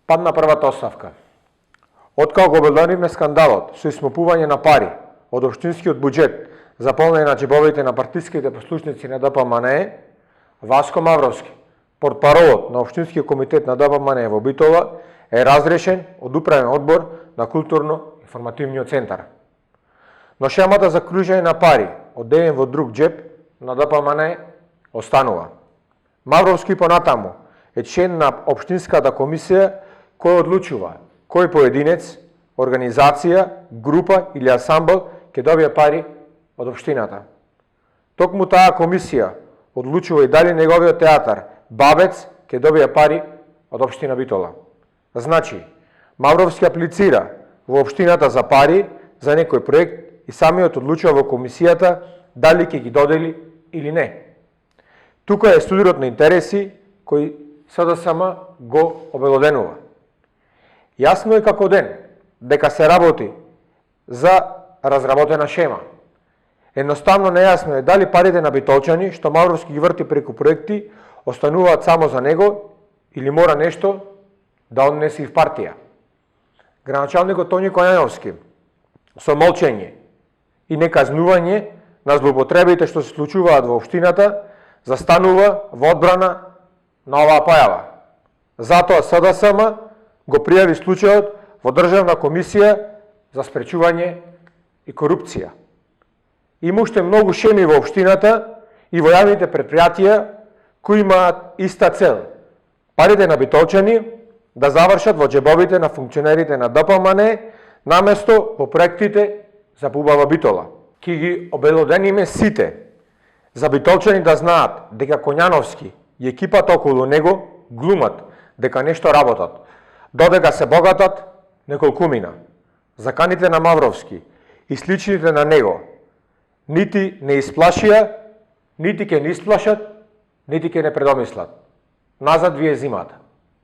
Падна првата оставка. Откако го обелоденивме скандалот со исмопување на пари од општинскиот буџет за полнење на џебовите на партиските послушници на ДПМНЕ, Васко Мавровски, портпаролот на Општинскиот комитет на ДПМНЕ во Битола, е разрешен од управен одбор на културно-информативниот центар. Но шемата за кружење на пари од еден во друг џеб на ДПМНЕ останува. Мавровски понатаму е член на Општинската комисија кој одлучува кој поединец, организација, група или асамбл ќе добие пари од општината. Токму таа комисија одлучува и дали неговиот театар Бабец ќе добие пари од општина Битола. Значи, Мавровски аплицира во општината за пари за некој проект и самиот одлучува во комисијата дали ќе ги додели или не. Тука е студирот на интереси кој СДСМ го обелоденува. Јасно е како ден дека се работи за разработена шема. Едноставно нејасно е дали парите на битолчани, што Мавровски ги врти преку проекти, остануваат само за него или мора нешто да однесе и в партија. Граначалникот Тони Коњановски со молчење и неказнување на злоупотребите што се случуваат во општината застанува во одбрана на оваа појава. Затоа СДСМ го пријави случајот во Државна комисија за спречување и корупција. Има уште многу шеми во општината и во јавните предпријатија кои имаат иста цел. Парите на битолчани да завршат во џебовите на функционерите на ДПМНЕ наместо во проектите за поубава Битола. Ки ги обелодениме сите за битолчани да знаат дека Коњановски и екипата околу него глумат дека нешто работат, додека се богатат неколкумина. Заканите на Мавровски и сличните на него нити не исплашија, нити ќе не исплашат, нити ќе не предомислат. Назад вие зимата.